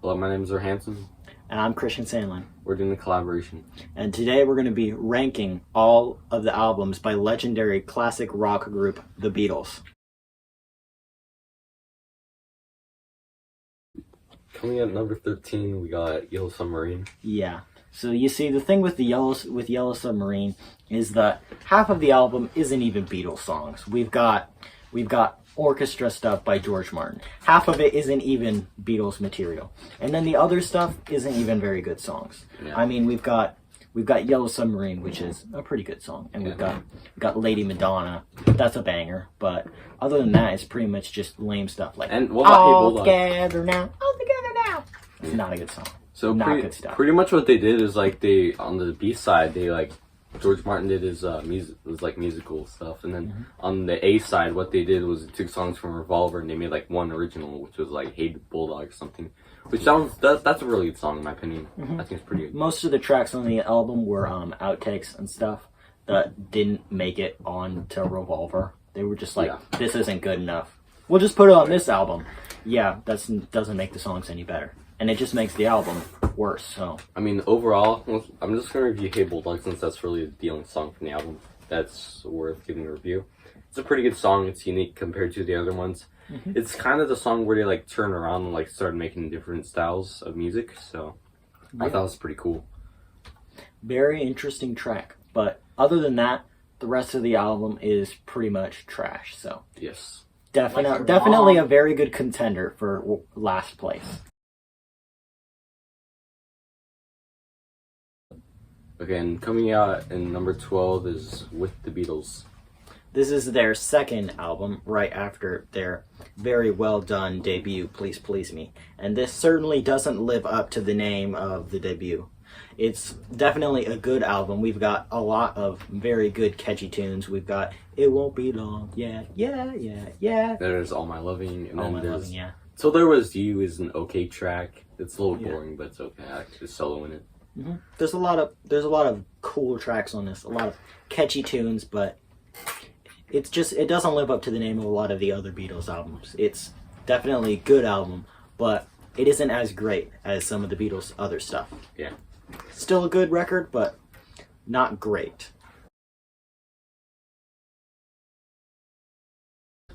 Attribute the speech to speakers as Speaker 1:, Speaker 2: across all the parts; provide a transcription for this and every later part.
Speaker 1: Hello, my name is Rowe Hansen.
Speaker 2: And I'm Christian Sandlin.
Speaker 1: We're doing a collaboration.
Speaker 2: And today we're going to be ranking all of the albums by legendary classic rock group, the Beatles.
Speaker 1: Coming at number 13, we got Yellow Submarine.
Speaker 2: Yeah. So you see, the thing with Yellow Submarine is that half of the album isn't even Beatles songs. We've got orchestra stuff by George Martin. Half of it isn't even Beatles material, and then the other stuff isn't even very good songs. Yeah. I mean, we've got Yellow Submarine, which is a pretty good song, and we've got Lady Madonna. That's a banger, but other than that, it's pretty much just lame stuff like
Speaker 1: and what about
Speaker 2: all together now. It's not a good song.
Speaker 1: So
Speaker 2: good stuff.
Speaker 1: Pretty much what they did is like they on the B side George Martin did his musical stuff, and then on the A side what they did was they took songs from Revolver and they made like one original, which was like Hey Bulldog or something, which that's a really good song in my opinion. I think it's pretty good.
Speaker 2: Most of the tracks on the album were outtakes and stuff that didn't make it onto Revolver. They were just like, this isn't good enough, we'll just put it on this album. Yeah, that doesn't make the songs any better. And it just makes the album worse, so...
Speaker 1: I mean, overall, I'm just going to review Hey Bulldog since that's really the only song from the album that's worth giving a review. It's a pretty good song. It's unique compared to the other ones. It's kind of the song where they, like, turn around and, like, start making different styles of music, so I thought it was pretty cool.
Speaker 2: Very interesting track, but other than that, the rest of the album is pretty much trash, so...
Speaker 1: Yes.
Speaker 2: Definitely a very good contender for last place.
Speaker 1: Again, coming out in number 12 is With the Beatles.
Speaker 2: This is their second album, right after their very well done debut, Please Please Me. And this certainly doesn't live up to the name of the debut. It's definitely a good album. We've got a lot of very good catchy tunes. We've got It Won't Be Long, yeah, yeah, yeah, yeah.
Speaker 1: There's All My Loving, and
Speaker 2: All
Speaker 1: then
Speaker 2: My
Speaker 1: there's...
Speaker 2: Loving, yeah.
Speaker 1: So There Was You is an okay track. It's a little boring, but it's okay. I like just soloing it.
Speaker 2: There's a lot of cool tracks on this, a lot of catchy tunes, but it doesn't live up to the name of a lot of the other Beatles albums. It's definitely a good album, but it isn't as great as some of the Beatles' other stuff.
Speaker 1: Yeah.
Speaker 2: Still a good record, but not great.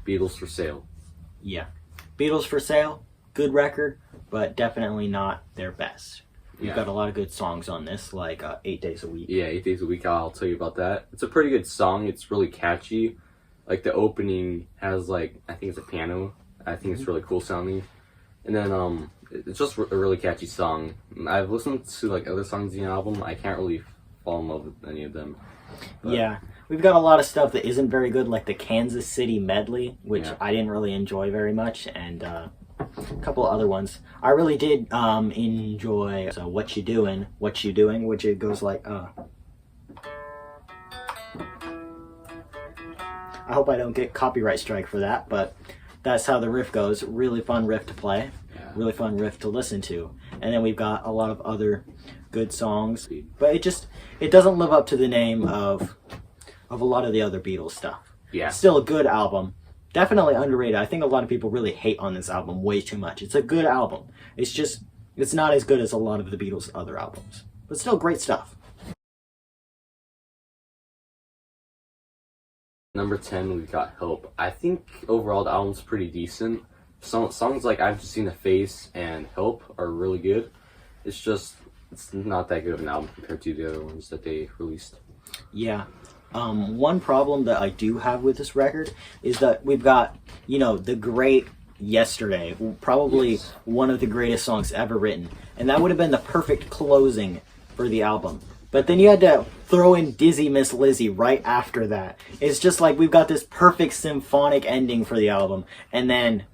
Speaker 1: Beatles For Sale.
Speaker 2: Yeah. Beatles For Sale, good record, but definitely not their best. We've got a lot of good songs on this, like 8 Days a Week.
Speaker 1: Yeah, 8 Days a Week, I'll tell you about that. It's a pretty good song. It's really catchy. Like, the opening has, like, I think it's a piano. I think it's really cool sounding. And then, it's just a really catchy song. I've listened to, like, other songs in the album. I can't really fall in love with any of them. But... yeah.
Speaker 2: We've got a lot of stuff that isn't very good, like the Kansas City medley, which I didn't really enjoy very much, and a couple of other ones. I really did enjoy What You Doing, which it goes like, I hope I don't get copyright strike for that, but that's how the riff goes. Really fun riff to play, really fun riff to listen to. And then we've got a lot of other good songs, but it doesn't live up to the name of a lot of the other Beatles stuff.
Speaker 1: Yeah.
Speaker 2: Still a good album. Definitely underrated. I think a lot of people really hate on this album way too much. It's a good album. It's not as good as a lot of the Beatles' other albums. But still great stuff.
Speaker 1: Number 10, we've got Hope. I think overall the album's pretty decent. Songs like I've Just Seen a Face and Help are really good. It's not that good of an album compared to the other ones that they released.
Speaker 2: Yeah. One problem that I do have with this record is that we've got, the great Yesterday, probably one of the greatest songs ever written, and that would have been the perfect closing for the album. But then you had to throw in Dizzy Miss Lizzy right after that. It's just like we've got this perfect symphonic ending for the album, and then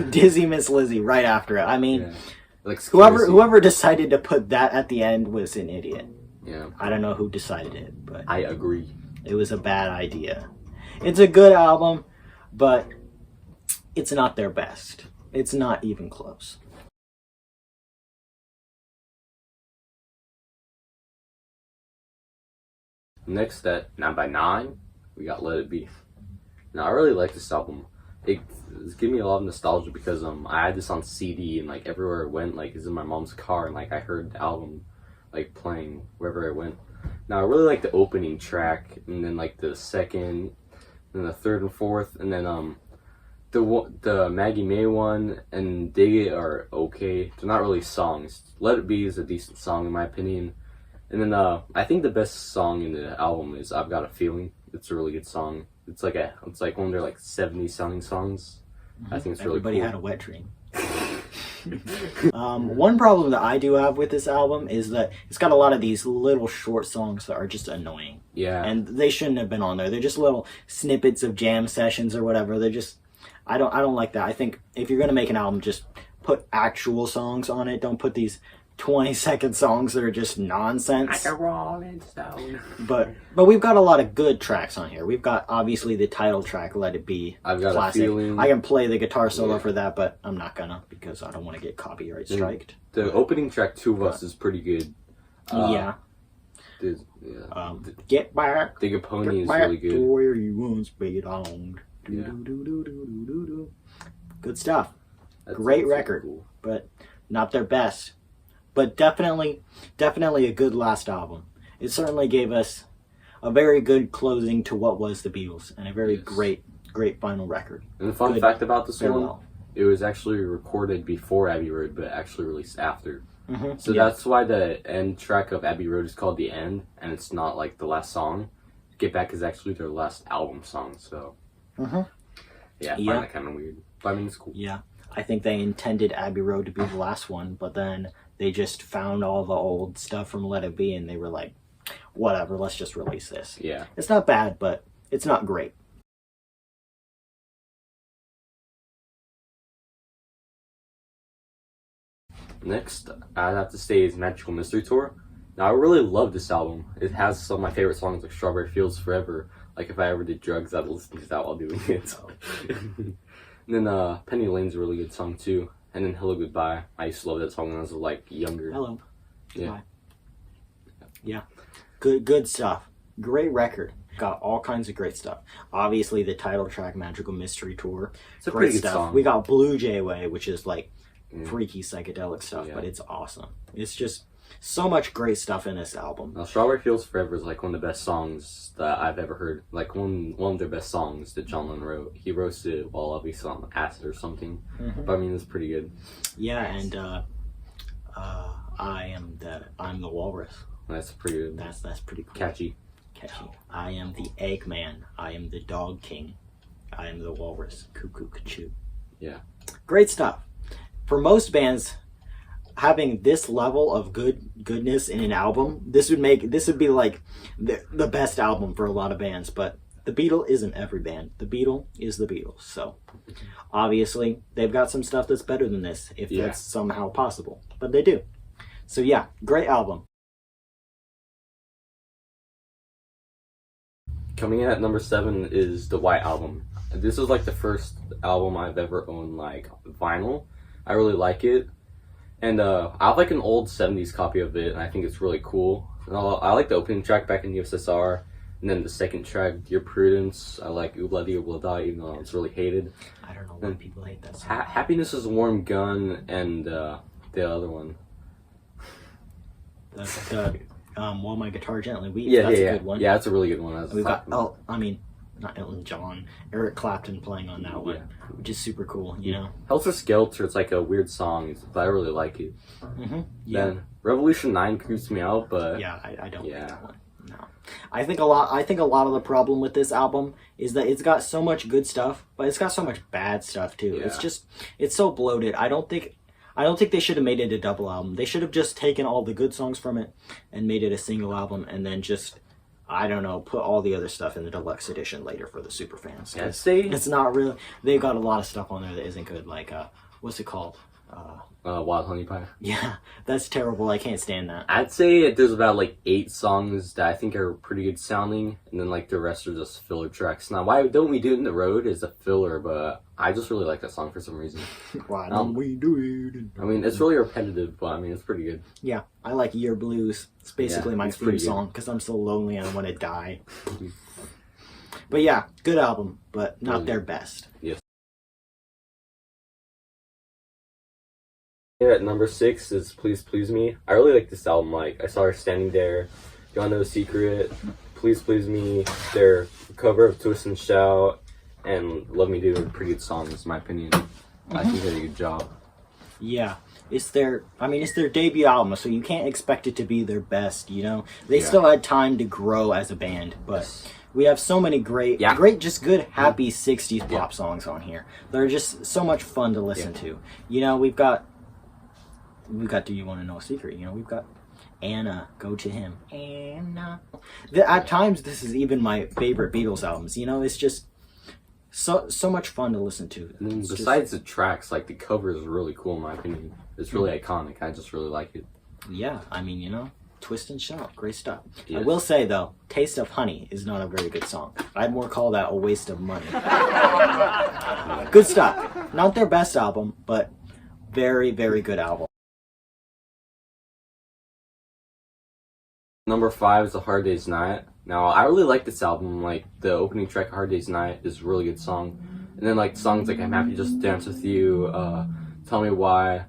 Speaker 2: Dizzy Miss Lizzy right after it. I mean, like whoever decided to put that at the end was an idiot.
Speaker 1: Yeah.
Speaker 2: I don't know who decided it, but
Speaker 1: I agree.
Speaker 2: It was a bad idea. It's a good album, but it's not their best. It's not even close.
Speaker 1: Next at 9 by 9, we got Let It Be. Now, I really like this album. it's giving me a lot of nostalgia because I had this on CD and like everywhere I went, like it's in my mom's car and like I heard the album like playing wherever I went. Now I really like the opening track and then like the second, and the third and fourth, and then the Maggie May one and Dig It are okay. They're not really songs. Let It Be is a decent song in my opinion. And then I think the best song in the album is I've Got a Feeling. It's a really good song. It's like one of their like 70s sounding songs. I think it's really
Speaker 2: Everybody
Speaker 1: cool.
Speaker 2: had a wet dream. One problem that I do have with this album is that it's got a lot of these little short songs that are just annoying.
Speaker 1: Yeah.
Speaker 2: And they shouldn't have been on there. They're just little snippets of jam sessions or whatever. They're just I don't like that. I think if you're gonna make an album, just put actual songs on it. Don't put these 20-second songs that are just nonsense.
Speaker 1: Like a Rolling Stone.
Speaker 2: But we've got a lot of good tracks on here. We've got obviously the title track, Let It Be.
Speaker 1: I've Got
Speaker 2: classic.
Speaker 1: a Feeling.
Speaker 2: I can play the guitar solo for that, but I'm not gonna because I don't want to get copyright striked.
Speaker 1: The opening track, Two of Us, is pretty good.
Speaker 2: Get back.
Speaker 1: Dig a Pony is
Speaker 2: Back
Speaker 1: really
Speaker 2: to
Speaker 1: good.
Speaker 2: where you once belonged.
Speaker 1: Yeah.
Speaker 2: Good stuff.
Speaker 1: That's
Speaker 2: Great
Speaker 1: super
Speaker 2: record,
Speaker 1: cool.
Speaker 2: but not their best. But definitely a good last album. It certainly gave us a very good closing to what was the Beatles, and a very great final record.
Speaker 1: And the fun
Speaker 2: Good
Speaker 1: fact about this one,
Speaker 2: farewell.
Speaker 1: it was actually recorded before Abbey Road, but actually released after.
Speaker 2: Mm-hmm.
Speaker 1: So that's why the end track of Abbey Road is called The End, and it's not like the last song. Get Back is actually their last album song, so... Yeah, I find that kind of weird. But I mean, it's cool.
Speaker 2: Yeah, I think they intended Abbey Road to be the last one, but then they just found all the old stuff from Let It Be, and they were like, whatever, let's just release this.
Speaker 1: Yeah.
Speaker 2: It's not bad, but it's not great.
Speaker 1: Next, I'd have to say is Magical Mystery Tour. Now, I really love this album. It has some of my favorite songs like Strawberry Fields Forever. Like, if I ever did drugs, I'd listen to that while doing it. And then Penny Lane's a really good song, too. And then Hello Goodbye. I used to love that song when I was, like, younger.
Speaker 2: Hello.
Speaker 1: Yeah.
Speaker 2: Goodbye. Yeah. Good stuff. Great record. Got all kinds of great stuff. Obviously, the title track, Magical Mystery Tour.
Speaker 1: It's a
Speaker 2: great
Speaker 1: pretty good
Speaker 2: stuff.
Speaker 1: song.
Speaker 2: We got Blue Jay Way, which is, like, freaky psychedelic stuff,
Speaker 1: Yeah.
Speaker 2: but it's awesome. It's just so much great stuff in this album.
Speaker 1: Now, Strawberry Fields Forever is like one of the best songs that I've ever heard. Like one of their best songs that John Lennon wrote. He wrote it while obviously on acid or something. But I mean, it's pretty good.
Speaker 2: Yeah, and I'm the walrus.
Speaker 1: That's pretty good.
Speaker 2: That's pretty cool.
Speaker 1: Catchy.
Speaker 2: I am the Eggman. I am the Dog King. I am the walrus. Cuckoo, choo.
Speaker 1: Yeah.
Speaker 2: Great stuff. For most bands, having this level of goodness in an album, this would be like the best album for a lot of bands. But the Beatle isn't every band. The Beatle is the Beatles. So obviously they've got some stuff that's better than this, if that's somehow possible. But they do. So yeah, great album.
Speaker 1: Coming in at number 7 is the White Album. This is like the first album I've ever owned like vinyl. I really like it. And I have like an old 70s copy of it, and I think it's really cool. And I like the opening track, Back in the USSR, and then the second track, Dear Prudence. I like Oobla Dee Oobla Da, even though it's really hated.
Speaker 2: I don't know why people hate that song.
Speaker 1: Happiness is a Warm Gun, and the other one.
Speaker 2: While My Guitar Gently Weeps.
Speaker 1: Yeah,
Speaker 2: That's
Speaker 1: a
Speaker 2: good one.
Speaker 1: Yeah, that's a really good one.
Speaker 2: We've got, not Elton John, Eric Clapton playing on that one, which is super cool, you know?
Speaker 1: Helter Skelter, it's like a weird song, but I really like it.
Speaker 2: Yeah.
Speaker 1: Then Revolution 9 creeps me out, but...
Speaker 2: Yeah, I don't like that one. No. I think a lot of the problem with this album is that it's got so much good stuff, but it's got so much bad stuff too.
Speaker 1: Yeah.
Speaker 2: It's so bloated. I don't think they should have made it a double album. They should have just taken all the good songs from it and made it a single album, and then just, I don't know, put all the other stuff in the deluxe edition later for the super fans.
Speaker 1: I'd say
Speaker 2: It's not really. They've got a lot of stuff on there that isn't good. Like, what's it called?
Speaker 1: Wild Honey Pie.
Speaker 2: Yeah, that's terrible. I can't stand that.
Speaker 1: I'd say there's about like 8 songs that I think are pretty good sounding, and then like the rest are just filler tracks. Now, Why Don't We Do It in the Road is a filler, but I just really like that song for some reason.
Speaker 2: Why don't we do it?
Speaker 1: I mean, it's really repetitive, but I mean, it's pretty good.
Speaker 2: Yeah, I like Year Blues. It's basically my
Speaker 1: it's
Speaker 2: theme
Speaker 1: pretty good.
Speaker 2: song because I'm so lonely and I want to die. But yeah, good album, but not their best.
Speaker 1: Yes. At number 6 is Please Please Me. I really like this album. Like, I saw her standing there, Y'all Know Secret, Please Please Me, their cover of Twist and Shout, and Love Me Do are pretty good songs, in my opinion. I think they did a good job.
Speaker 2: Yeah. It's their debut album, so you can't expect it to be their best, you know? They still had time to grow as a band, but we have so many great, just good, happy 60s pop songs on here. They're just so much fun to listen to. You know, we've got Do You Want to Know a Secret? You know, we've got Anna, Go to Him. Anna. At times, this is even my favorite Beatles albums. You know, it's just so much fun to listen to.
Speaker 1: Besides the tracks, like, the cover is really cool, in my opinion. It's really iconic. I just really like it.
Speaker 2: Yeah, I mean, you know, Twist and Shout, great stuff.
Speaker 1: Yes.
Speaker 2: I will say, though, Taste of Honey is not a very good song. I'd more call that a waste of money. Good stuff. Not their best album, but very, very good album.
Speaker 1: Number 5 is A Hard Day's Night. Now, I really like this album. Like, the opening track, Hard Day's Night, is a really good song. And then, like, songs like I'm Happy Just to Dance With You, Tell Me Why,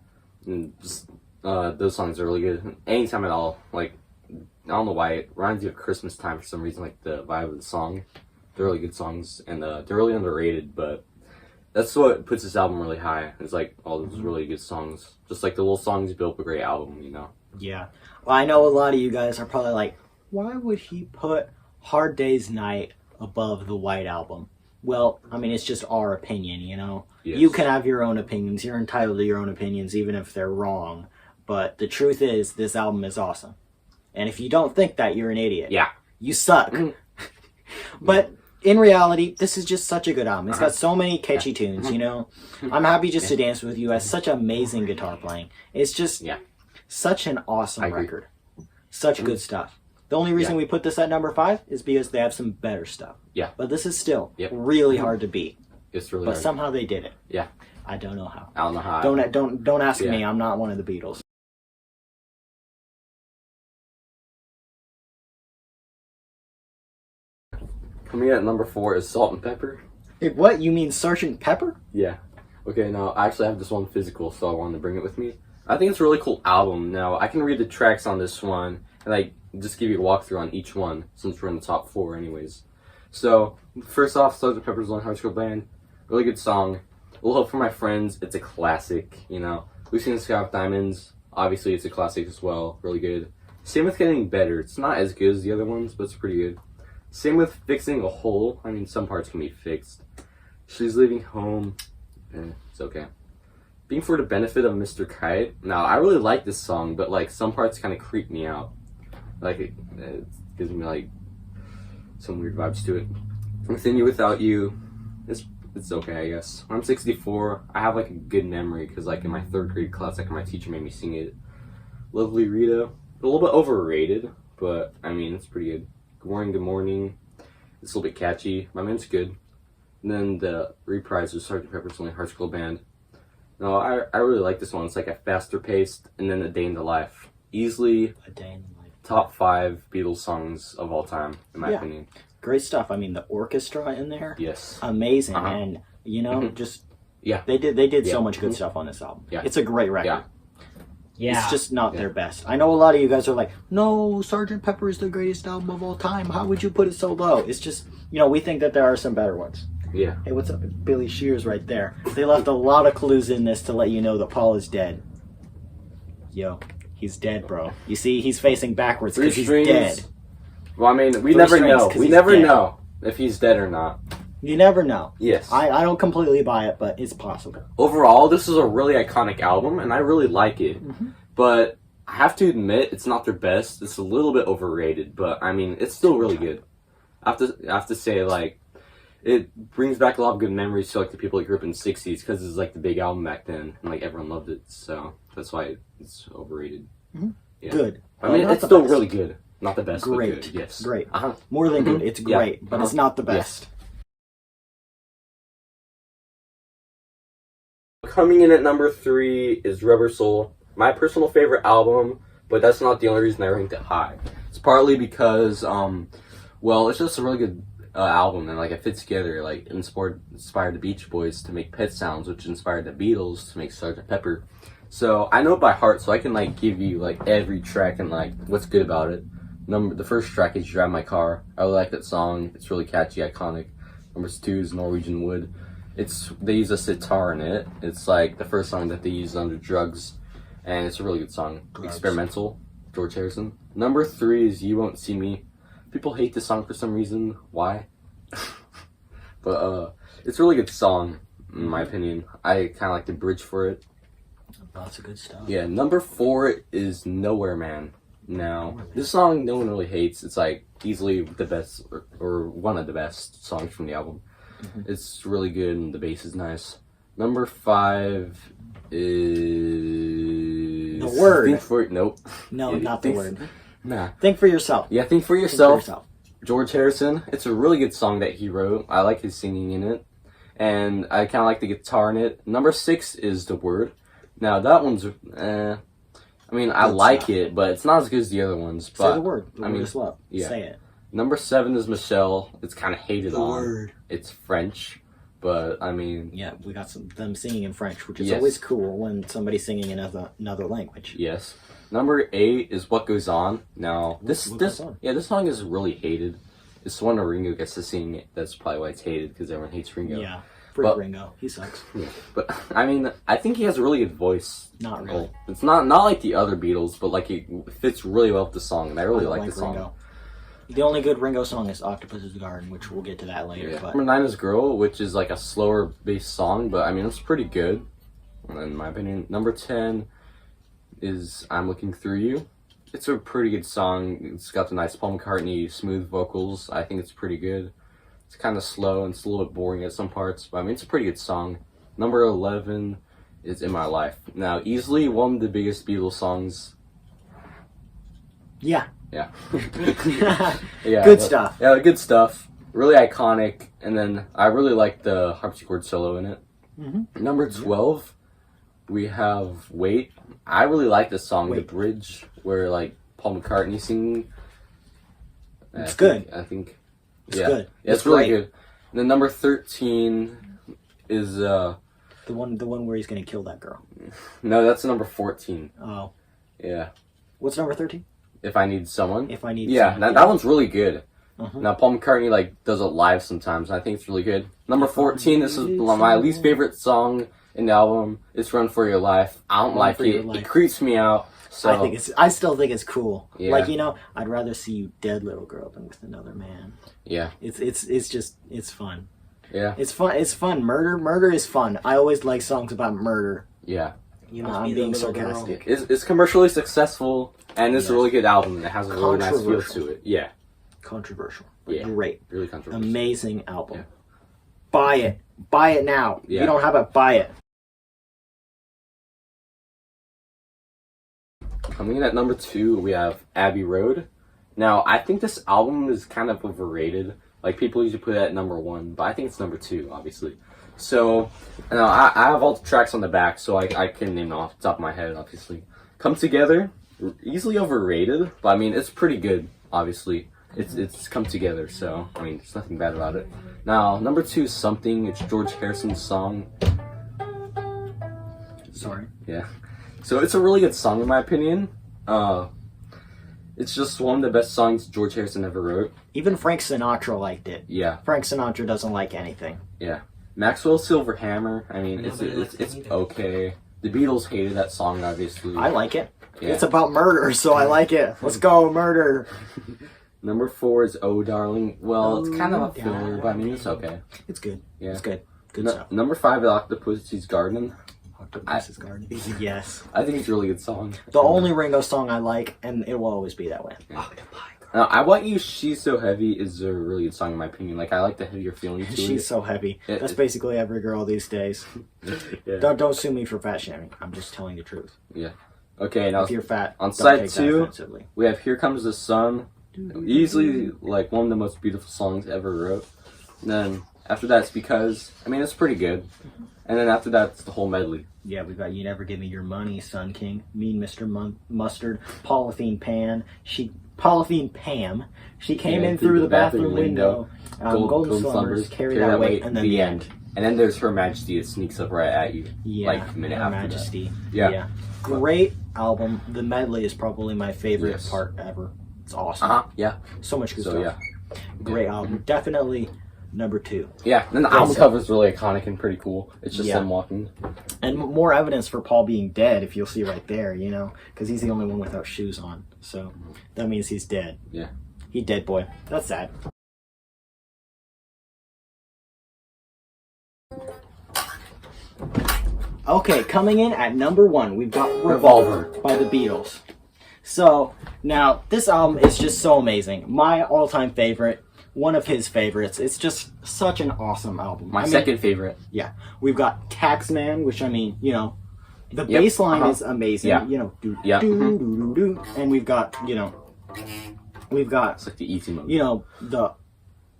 Speaker 1: and just, those songs are really good. Anytime at all. Like, I don't know why, it reminds you of Christmas time for some reason, like the vibe of the song. They're really good songs, and they're really underrated, but that's what puts this album really high. It's like all those really good songs. Just like the little songs build up a great album, you know?
Speaker 2: Yeah. Well, I know a lot of you guys are probably like, why would he put Hard Day's Night above the White Album? Well, I mean, it's just our opinion, you know?
Speaker 1: Yes.
Speaker 2: You can have your own opinions. You're entitled to your own opinions, even if they're wrong. But the truth is, this album is awesome. And if you don't think that, you're an idiot.
Speaker 1: Yeah.
Speaker 2: You suck. But in reality, this is just such a good album. It's got so many catchy tunes, you know? I'm Happy Just to Dance With You has such amazing guitar playing. It's just such an awesome record. Such good stuff. The only reason we put this at number 5 is because they have some better stuff.
Speaker 1: Yeah.
Speaker 2: But this is still really hard to beat.
Speaker 1: It's really
Speaker 2: But somehow they did it.
Speaker 1: Yeah.
Speaker 2: I don't know how.
Speaker 1: I don't know how.
Speaker 2: Don't ask me. I'm not one of the Beatles.
Speaker 1: Coming in at number 4 is Salt and Pepper.
Speaker 2: What? You mean Sgt Pepper?
Speaker 1: Yeah. Okay, now I actually have this one physical, so I wanted to bring it with me. I think it's a really cool album. Now, I can read the tracks on this one, and I just give you a walkthrough on each one, since we're in the top 4 anyways. So, first off, Sgt Pepper's Lonely Hearts Club Band. Really good song. A Little Hope for My Friends. It's a classic, you know. Lucy in the Sky with Diamonds. Obviously, it's a classic as well. Really good. Same with Getting Better. It's not as good as the other ones, but it's pretty good. Same with Fixing a Hole. I mean, some parts can be fixed. She's Leaving Home. It's okay. Being for the Benefit of Mr. Kite. Now, I really like this song, but like some parts kind of creep me out. Like it gives me like some weird vibes to it. Within You Without You. It's okay, I guess. When I'm 64, I have like a good memory because like in my 3rd grade class, like my teacher made me sing it. Lovely Rita. A little bit overrated, but I mean it's pretty good. Good Morning, Good Morning. It's a little bit catchy. I mean it's good. And then the reprise of Sgt. Pepper's Lonely Hearts Club Band. No, I really like this one. It's like a faster paced, and then A Day in the Life. Easily
Speaker 2: A Day in the Life.
Speaker 1: Top 5 Beatles songs of all time, in my opinion.
Speaker 2: Great stuff. I mean, the orchestra in there.
Speaker 1: Yes.
Speaker 2: Amazing. And, you know, just...
Speaker 1: Yeah.
Speaker 2: They did so much good stuff on this album.
Speaker 1: Yeah.
Speaker 2: It's a great record.
Speaker 3: Yeah.
Speaker 2: It's just not their best. I know a lot of you guys are like, no, Sgt. Pepper is the greatest album of all time. How would you put it so low? It's just, you know, we think that there are some better ones.
Speaker 1: Yeah.
Speaker 2: Hey, what's up? Billy Shears right there. They left a lot of clues in this to let you know that Paul is dead. Yo, he's dead, bro. You see, he's facing backwards because he's dead.
Speaker 1: Well, I mean, we never know. We never know if he's dead or not.
Speaker 2: You never know.
Speaker 1: Yes.
Speaker 2: I don't completely buy it, but it's possible.
Speaker 1: Overall, this is a really iconic album, and I really like it. But I have to admit, it's not their best. It's a little bit overrated, but I mean, it's still really good. I have to say, like, it brings back a lot of good memories to like the people that grew up in the 60s because it's like the big album back then, and like everyone loved it. So that's why it's overrated. Yeah.
Speaker 2: Good.
Speaker 1: I mean, it's still really good. Not the best,
Speaker 2: Great.
Speaker 1: but good. Yes.
Speaker 2: Great. More than good. It's great, but it's not the best.
Speaker 1: Coming in at number 3 is Rubber Soul. My personal favorite album, but that's not the only reason I ranked it high. It's partly because, well, it's just a really good album, and like it fits together. Like inspired the Beach Boys to make Pet Sounds, which inspired the Beatles to make Sgt. Pepper. So I know it by heart, so I can like give you like every track and like what's good about it. The first track is "Drive My Car." I really like that song. It's really catchy, iconic. Number 2 is "Norwegian Wood." They use a sitar in it. It's like the first song that they use under drugs, and it's a really good song. Experimental, George Harrison. Number 3 is "You Won't See Me." People hate this song for some reason. Why? But it's a really good song in my opinion. I kind of like the bridge for it.
Speaker 2: Lots of good stuff.
Speaker 1: Yeah. Number 4 is "Nowhere Man." Now, this song no one really hates. It's like easily the best or one of the best songs from the album. It's really good and the bass is nice. Number 5 is
Speaker 2: The Word.
Speaker 1: Nope.
Speaker 2: No, not The Word.
Speaker 1: Nah.
Speaker 2: Think for yourself.
Speaker 1: Yeah, think for yourself. George Harrison. It's a really good song that he wrote. I like his singing in it, and I kind of like the guitar in it. Number 6 is "The Word." Now that one's I mean, I like it, but it's not as good as the other ones. But
Speaker 2: Say the word. The word is love.
Speaker 1: Yeah.
Speaker 2: Say it.
Speaker 1: Number 7 is "Michelle." It's kind of hated
Speaker 2: The
Speaker 1: on.
Speaker 2: Word.
Speaker 1: It's French, but I mean...
Speaker 2: Yeah, we got them singing in French, which is
Speaker 1: Yes.
Speaker 2: always cool when somebody's singing in another language.
Speaker 1: Yes. Number 8 is "What Goes On." Now, this song is really hated. It's the one where Ringo gets to sing it. That's probably why it's hated, because everyone hates Ringo.
Speaker 2: Yeah. Freak Ringo. He sucks.
Speaker 1: Yeah. But, I mean, I think he has a really good voice.
Speaker 2: Not really.
Speaker 1: It's not like the other Beatles, but like it fits really well with the song, and I really like the song.
Speaker 2: Ringo. The only good Ringo song is "Octopus's Garden," which we'll get to that later.
Speaker 1: Yeah.
Speaker 2: But
Speaker 1: Number 9 is "Girl," which is like a slower based song, but I mean it's pretty good, in my opinion. Number 10 is "I'm Looking Through You." It's a pretty good song. It's got the nice Paul McCartney smooth vocals. I think it's pretty good. It's kind of slow and it's a little bit boring at some parts, but I mean it's a pretty good song. Number 11 is "In My Life." Now, easily one of the biggest Beatles songs.
Speaker 2: yeah.
Speaker 1: Yeah. Yeah.
Speaker 2: Good stuff.
Speaker 1: Yeah, good stuff. Really iconic. And then I really like the harpsichord solo in it. Number 12, we have "Wait." I really like this song, the bridge, where like Paul McCartney singing.
Speaker 2: It's good.
Speaker 1: I think.
Speaker 2: It's good.
Speaker 1: Yeah, it's really good. And then number 13 is
Speaker 2: the one where he's gonna kill that girl.
Speaker 1: No, that's number 14.
Speaker 2: Oh.
Speaker 1: Yeah.
Speaker 2: What's number 13?
Speaker 1: "If I Need Someone."
Speaker 2: If I Need
Speaker 1: Yeah,
Speaker 2: Someone.
Speaker 1: that one's really good. Now Paul McCartney like does it live sometimes, and I think it's really good. Number 14, this is my least favorite song in the album. It's "Run For Your Life." I don't like it. It creeps me out. So
Speaker 2: I still think it's cool.
Speaker 1: Yeah.
Speaker 2: Like, I'd rather see you dead, little girl, than with another man.
Speaker 1: Yeah.
Speaker 2: It's fun.
Speaker 1: Yeah.
Speaker 2: It's fun. Murder is fun. I always like songs about murder.
Speaker 1: Yeah.
Speaker 2: I'm being sarcastic.
Speaker 1: It's commercially successful, and it's a really good album. It has a really nice feel to it. Yeah.
Speaker 2: Controversial.
Speaker 1: Yeah.
Speaker 2: Great.
Speaker 1: Really controversial.
Speaker 2: Amazing album.
Speaker 1: Yeah.
Speaker 2: Buy it. Buy it now.
Speaker 1: Yeah.
Speaker 2: If you don't have it, buy it.
Speaker 1: Coming in at number 2, we have "Abbey Road." Now, I think this album is kind of overrated. Like, people usually put it at number 1, but I think it's number 2, obviously. So, I have all the tracks on the back, so I can name them off the top of my head, obviously. "Come Together," easily overrated, but I mean, it's pretty good, obviously. It's come together, so, I mean, there's nothing bad about it. Now, number 2 is "Something." It's George Harrison's song.
Speaker 2: Sorry.
Speaker 1: Yeah. So it's a really good song in my opinion. It's just one of the best songs George Harrison ever wrote.
Speaker 2: Even Frank Sinatra liked it.
Speaker 1: Yeah.
Speaker 2: Frank Sinatra doesn't like anything.
Speaker 1: Yeah. Maxwell Silver Hammer, I mean, it's okay. The Beatles hated that song, obviously.
Speaker 2: I like it.
Speaker 1: Yeah.
Speaker 2: It's about murder, so I like it. Let's go, murder.
Speaker 1: Number 4 is "Oh Darling." Well, it's kind of a filler, but I mean, it's okay.
Speaker 2: It's good.
Speaker 1: Yeah.
Speaker 2: It's good. Good stuff.
Speaker 1: Number 5 is "Octopus's Garden."
Speaker 2: Octopus's Garden. Yes.
Speaker 1: I think it's a really good song.
Speaker 2: The only Ringo song I like, and it will always be that way.
Speaker 1: Yeah. "I Want You, She's So Heavy" is a really good song in my opinion. Like, I like the heavier feeling to it.
Speaker 2: She's so heavy. That's basically every girl these days.
Speaker 1: Yeah.
Speaker 2: Don't sue me for fat shaming. I'm just telling the truth.
Speaker 1: Yeah. Okay, now
Speaker 2: If you're fat,
Speaker 1: on
Speaker 2: don't
Speaker 1: side
Speaker 2: take that
Speaker 1: 2,
Speaker 2: offensively.
Speaker 1: we have "Here Comes the Sun." Easily, like, one of the most beautiful songs ever wrote. And then after that, it's "Because." I mean, it's pretty good. And then after that, it's the whole medley.
Speaker 2: Yeah, we got "You Never Give Me Your Money," "Sun King," "Mean Mr. Mustard," "Polythene Pam." She came in through the bathroom window. Golden Slumbers, "Carry That Weight," and then the end.
Speaker 1: And then there's Her Majesty. It sneaks up right at you.
Speaker 2: Yeah,
Speaker 1: like a minute
Speaker 2: Her
Speaker 1: after
Speaker 2: Majesty.
Speaker 1: that. Yeah.
Speaker 2: Great album. The medley is probably my favorite
Speaker 1: Yes.
Speaker 2: part ever. It's awesome.
Speaker 1: Yeah.
Speaker 2: So much good
Speaker 1: So
Speaker 2: stuff.
Speaker 1: yeah.
Speaker 2: Great album. Definitely number 2.
Speaker 1: Yeah. And then the album cover is really iconic and pretty cool. It's just them walking.
Speaker 2: And more evidence for Paul being dead, if you'll see right there, you know, because he's the only one without shoes on. So that means he's dead.
Speaker 1: Yeah.
Speaker 2: He dead, boy. That's sad. Okay, coming in at number 1, we've got Revolver by the Beatles. So, now, this album is just so amazing. My all-time favorite, one of his favorites. It's just such an awesome album.
Speaker 1: My second favorite.
Speaker 2: Yeah. We've got Taxman, which, I mean, you know, the bass line is amazing.
Speaker 1: Yeah.
Speaker 2: You know, do. And we've got, you know,
Speaker 1: It's like the easy mode.
Speaker 2: you know, the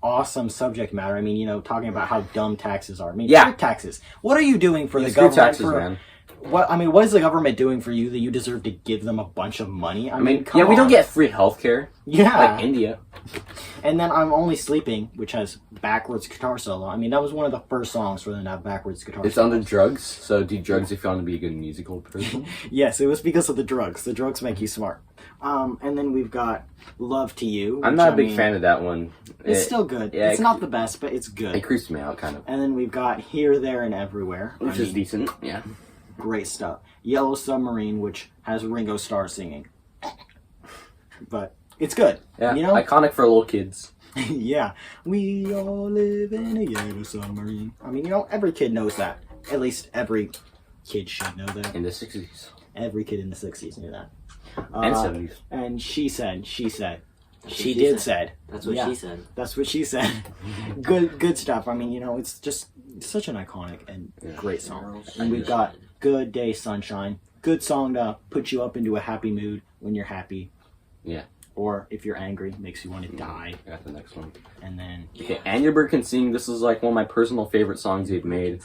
Speaker 2: awesome subject matter. I mean, you know, talking about how dumb taxes are. I mean,
Speaker 1: Yeah.
Speaker 2: screw taxes. What are you doing for the
Speaker 1: Screw
Speaker 2: government?
Speaker 1: taxes, man.
Speaker 2: What is the government doing for you that you deserve to give them a bunch of money? I mean, come
Speaker 1: yeah, we
Speaker 2: on.
Speaker 1: don't get free healthcare.
Speaker 2: Yeah.
Speaker 1: Like India.
Speaker 2: And then I'm Only Sleeping, which has backwards guitar solo. I mean, that was one of the first songs for them to have backwards guitar
Speaker 1: It's
Speaker 2: solo.
Speaker 1: under drugs, so do drugs if you want to be a good musical person.
Speaker 2: Yes, it was because of the drugs. The drugs make you smart. And then we've got Love to You.
Speaker 1: I'm not a big fan of that one.
Speaker 2: It's still good.
Speaker 1: yeah,
Speaker 2: it's not the best, but it's good.
Speaker 1: It creeps me out, kind of.
Speaker 2: And then we've got Here, There, and Everywhere.
Speaker 1: Which is decent, yeah.
Speaker 2: Great stuff. Yellow Submarine, which has Ringo Starr singing. But it's good.
Speaker 1: Yeah,
Speaker 2: You know?
Speaker 1: iconic for little kids.
Speaker 2: Yeah. We all live in a yellow submarine. I mean, you know, every kid knows that. At least every kid should know that.
Speaker 1: In the 60s.
Speaker 2: Every kid in the 60s knew that.
Speaker 1: And 70s.
Speaker 2: And she said.
Speaker 3: That's
Speaker 2: She
Speaker 3: what
Speaker 2: did said.
Speaker 3: That's what
Speaker 2: Yeah.
Speaker 3: she said.
Speaker 2: That's what she said. Good stuff. I mean, you know, it's just such an iconic and great song. And we've got Good Day Sunshine. Good song to put you up into a happy mood when you're happy.
Speaker 1: Yeah.
Speaker 2: Or if you're angry, makes you want to die.
Speaker 1: I got the next one.
Speaker 2: And then
Speaker 1: Okay, Angelberg Can Sing. This is like one of my personal favorite songs they've made.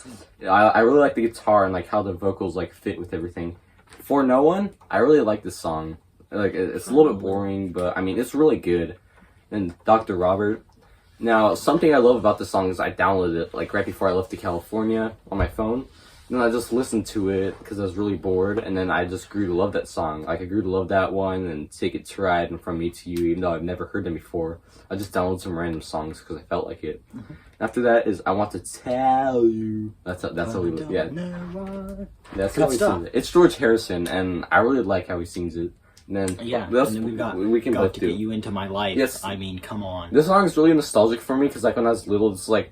Speaker 1: I really like the guitar and like how the vocals like fit with everything. For No One, I really like this song. Like it's a little bit boring, but I mean it's really good. And Dr. Robert. Now, something I love about this song is I downloaded it like right before I left to California on my phone. And then I just listened to it because I was really bored, and then I just grew to love that song. Like I grew to love that one and Take It to Ride and From Me to You, even though I've never heard them before. I just downloaded some random songs because I felt like it. After that is I Want to Tell You. That's how we yeah. That's how he sings it. It's George Harrison, and I really like how he sings it. And then
Speaker 2: and then we've got
Speaker 1: we can
Speaker 2: Got
Speaker 1: both
Speaker 2: to
Speaker 1: do.
Speaker 2: Get You Into My Life.
Speaker 1: Yes.
Speaker 2: I mean, come on.
Speaker 1: This song is really nostalgic for me because like when I was little, it's like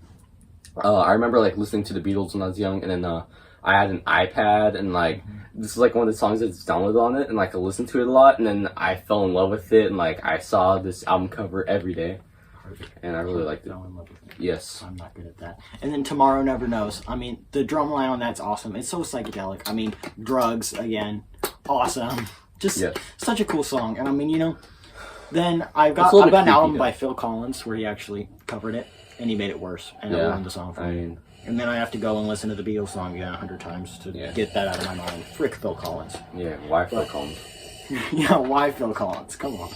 Speaker 1: I remember like listening to the Beatles when I was young, and then I had an iPad, and like this is like one of the songs that's downloaded on it, and like I listened to it a lot, and then I fell in love with it, and like I saw this album cover every day, and I really liked it.
Speaker 2: Fell in love with it.
Speaker 1: Yes.
Speaker 2: I'm not good at that. And then Tomorrow Never Knows. I mean, the drum line on that's awesome. It's so psychedelic. I mean, drugs again, awesome. Just such a cool song. And I mean, you know, then I've got an album by Phil Collins where he actually covered it, and he made it worse, and it ruined the song for me. And then I have to go and listen to the Beatles song again 100 times to get that out of my mind. Frick Phil Collins.
Speaker 1: Yeah, why Phil Collins?
Speaker 2: Yeah, why Phil Collins? Come on.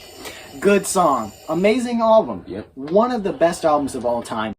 Speaker 2: Good song. Amazing album.
Speaker 1: Yep.
Speaker 2: One of the best albums of all time.